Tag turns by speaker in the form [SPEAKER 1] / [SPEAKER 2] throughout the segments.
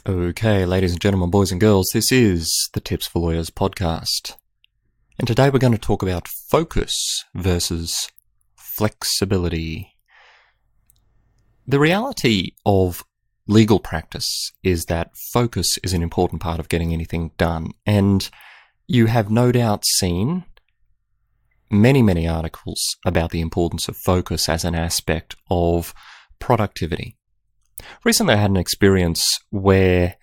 [SPEAKER 1] Okay, ladies and gentlemen, boys and girls, this is the Tips for Lawyers podcast. And today we're going to talk about focus versus flexibility. The reality of legal practice is that focus is an important part of getting anything done. And you have no doubt seen many articles about the importance of focus as an aspect of productivity. Recently I had an experience where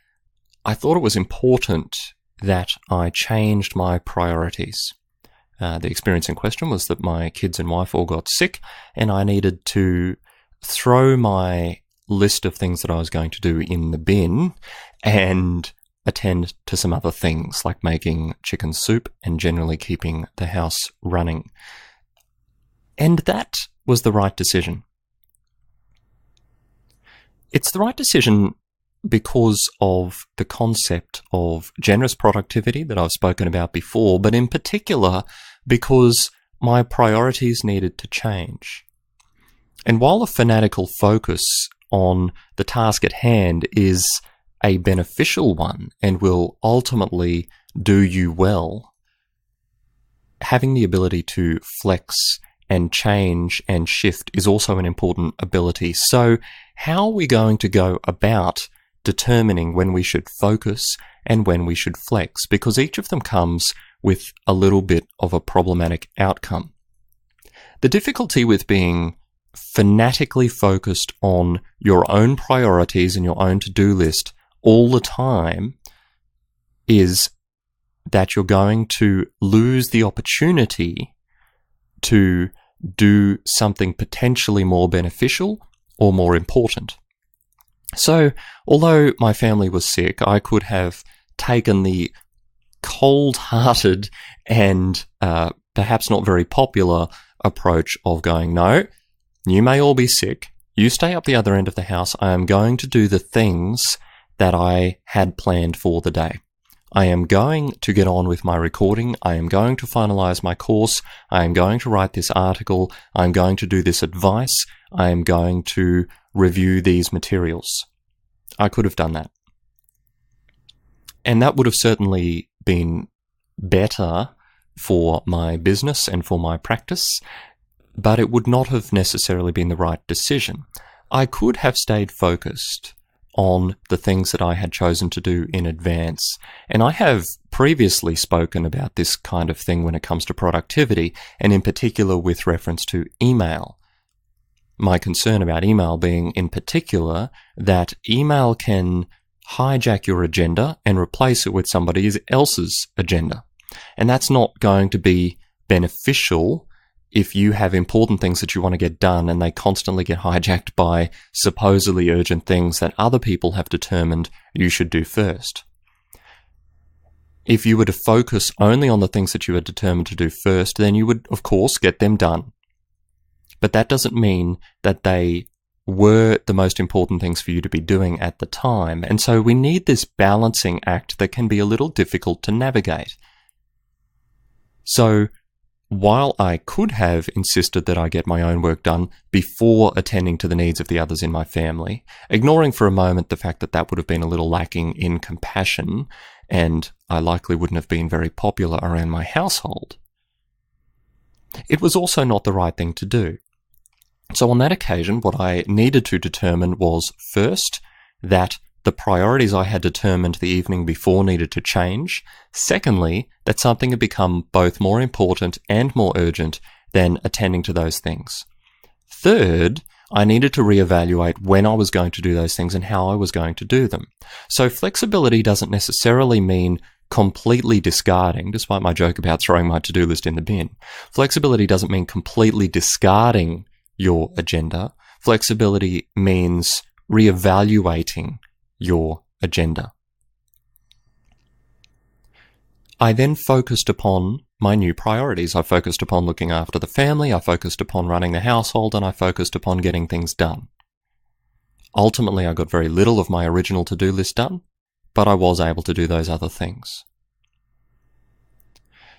[SPEAKER 1] I thought it was important that I changed my priorities. The experience in question was that my kids and wife all got sick, and I needed to throw my list of things that I was going to do in the bin and attend to some other things like making chicken soup and generally keeping the house running. And that was the right decision. It's the right decision because of the concept of generous productivity that I've spoken about before, but in particular because my priorities needed to change. And while a fanatical focus on the task at hand is a beneficial one and will ultimately do you well, having the ability to flex and change and shift is also an important ability. So how are we going to go about determining when we should focus and when we should flex? Because each of them comes with a little bit of a problematic outcome. The difficulty with being fanatically focused on your own priorities and your own to-do list all the time is that you're going to lose the opportunity to do something potentially more beneficial or more important. So, although my family was sick, I could have taken the cold-hearted and perhaps not very popular approach of going, no, you may all be sick, you stay up the other end of the house, I am going to do the things that I had planned for the day. I am going to get on with my recording. I am going to finalize my course. I am going to write this article. I'm going to do this advice. I am going to review these materials. I could have done that. And that would have certainly been better for my business and for my practice, but it would not have necessarily been the right decision. I could have stayed focused on the things that I had chosen to do in advance. And I have previously spoken about this kind of thing when it comes to productivity, and in particular with reference to email. My concern about email being in particular that email can hijack your agenda and replace it with somebody else's agenda. And that's not going to be beneficial if you have important things that you want to get done and they constantly get hijacked by supposedly urgent things that other people have determined you should do first. If you were to focus only on the things that you had determined to do first, then you would, of course, get them done. But that doesn't mean that they were the most important things for you to be doing at the time. And so we need this balancing act that can be a little difficult to navigate. So, while I could have insisted that I get my own work done before attending to the needs of the others in my family, ignoring for a moment the fact that that would have been a little lacking in compassion, and I likely wouldn't have been very popular around my household, it was also not the right thing to do. So on that occasion, what I needed to determine was, first, that the priorities I had determined the evening before needed to change. Secondly, that something had become both more important and more urgent than attending to those things. Third, I needed to reevaluate when I was going to do those things and how I was going to do them. So flexibility doesn't necessarily mean completely discarding, despite my joke about throwing my to-do list in the bin. Flexibility doesn't mean completely discarding your agenda. Flexibility means reevaluating your agenda. I then focused upon my new priorities. I focused upon looking after the family, I focused upon running the household, and I focused upon getting things done. Ultimately, I got very little of my original to-do list done, but I was able to do those other things.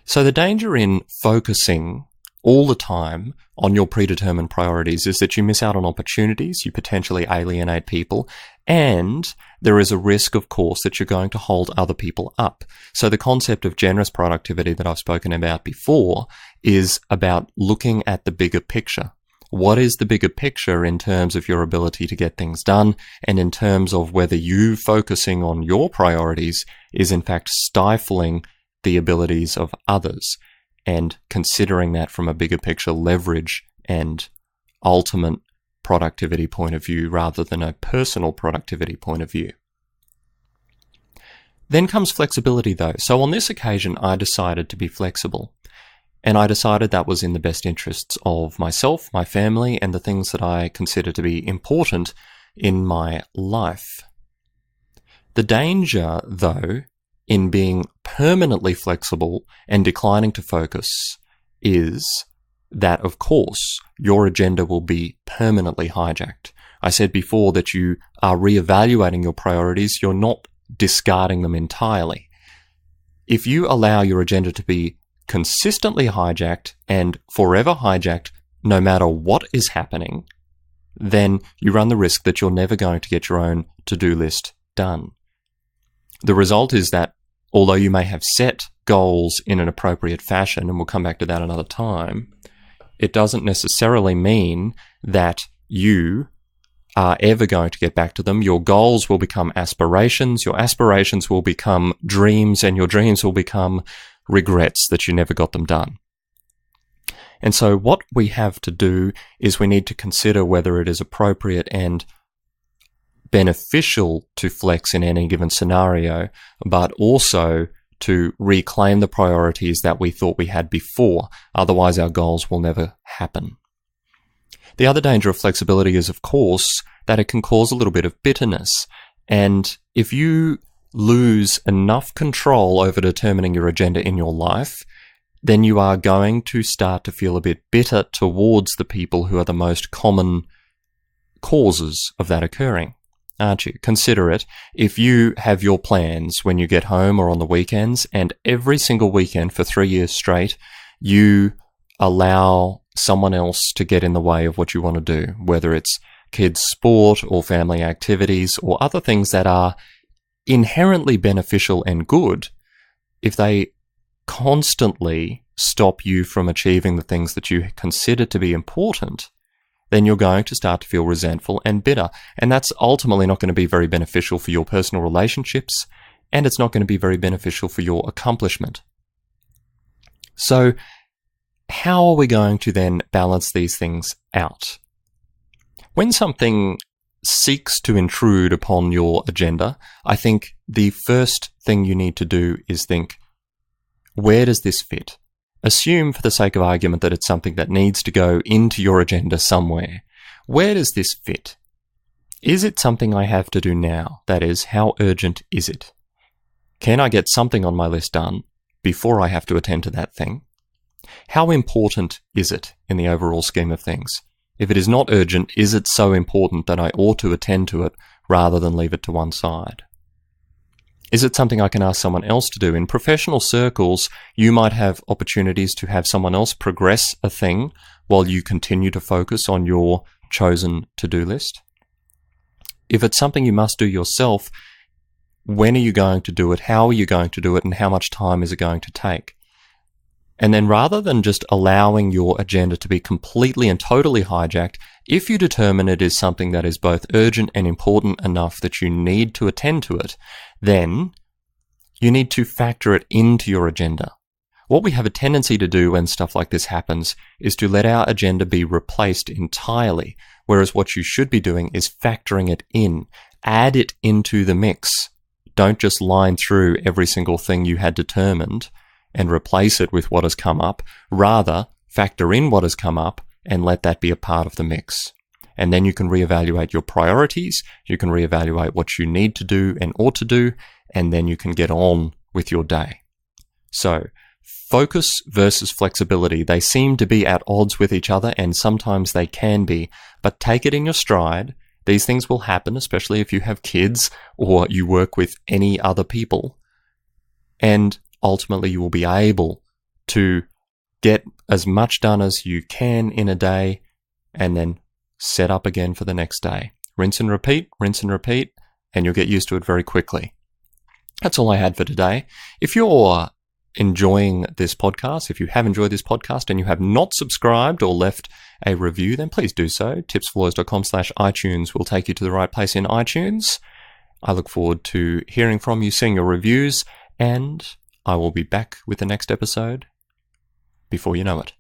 [SPEAKER 1] So the danger in focusing all the time on your predetermined priorities is that you miss out on opportunities, you potentially alienate people, and there is a risk, of course, that you're going to hold other people up. So the concept of generous productivity that I've spoken about before is about looking at the bigger picture. What is the bigger picture in terms of your ability to get things done, and in terms of whether you focusing on your priorities is in fact stifling the abilities of others, and considering that from a bigger picture leverage and ultimate productivity point of view rather than a personal productivity point of view. Then comes flexibility though. So on this occasion, I decided to be flexible. And I decided that was in the best interests of myself, my family, and the things that I consider to be important in my life. The danger, though, in being permanently flexible and declining to focus is that, of course, your agenda will be permanently hijacked. I said before that you are reevaluating your priorities. You're not discarding them entirely. If you allow your agenda to be consistently hijacked and forever hijacked, no matter what is happening, then you run the risk that you're never going to get your own to-do list done. The result is that although you may have set goals in an appropriate fashion, and we'll come back to that another time, it doesn't necessarily mean that you are ever going to get back to them. Your goals will become aspirations, your aspirations will become dreams, and your dreams will become regrets that you never got them done. And so what we have to do is we need to consider whether it is appropriate and beneficial to flex in any given scenario, but also to reclaim the priorities that we thought we had before. Otherwise, our goals will never happen. The other danger of flexibility is, of course, that it can cause a little bit of bitterness. And if you lose enough control over determining your agenda in your life, then you are going to start to feel a bit bitter towards the people who are the most common causes of that occurring, aren't you? Consider it. If you have your plans when you get home or on the weekends, and every single weekend for 3 years straight, you allow someone else to get in the way of what you want to do, whether it's kids' sport or family activities or other things that are inherently beneficial and good, if they constantly stop you from achieving the things that you consider to be important, then you're going to start to feel resentful and bitter. And that's ultimately not going to be very beneficial for your personal relationships, and it's not going to be very beneficial for your accomplishment. So how are we going to then balance these things out? When something seeks to intrude upon your agenda, I think the first thing you need to do is think, where does this fit? Assume, for the sake of argument, that it's something that needs to go into your agenda somewhere. Where does this fit? Is it something I have to do now? That is, how urgent is it? Can I get something on my list done before I have to attend to that thing? How important is it in the overall scheme of things? If it is not urgent, is it so important that I ought to attend to it rather than leave it to one side? Is it something I can ask someone else to do? In professional circles, you might have opportunities to have someone else progress a thing while you continue to focus on your chosen to-do list. If it's something you must do yourself, when are you going to do it? How are you going to do it? And how much time is it going to take? And then rather than just allowing your agenda to be completely and totally hijacked, if you determine it is something that is both urgent and important enough that you need to attend to it, then you need to factor it into your agenda. What we have a tendency to do when stuff like this happens is to let our agenda be replaced entirely, whereas what you should be doing is factoring it in. Add it into the mix. Don't just line through every single thing you had determined and replace it with what has come up. Rather, factor in what has come up and let that be a part of the mix. And then you can reevaluate your priorities, you can reevaluate what you need to do and ought to do, and then you can get on with your day. So, focus versus flexibility, they seem to be at odds with each other, and sometimes they can be, but take it in your stride. These things will happen, especially if you have kids or you work with any other people. And ultimately, you will be able to get as much done as you can in a day, and then set up again for the next day. Rinse and repeat, and you'll get used to it very quickly. That's all I had for today. If you're enjoying this podcast, if you have enjoyed this podcast and you have not subscribed or left a review, then please do so. tipsforlawyers.com/iTunes will take you to the right place in iTunes. I look forward to hearing from you, seeing your reviews, and I will be back with the next episode before you know it.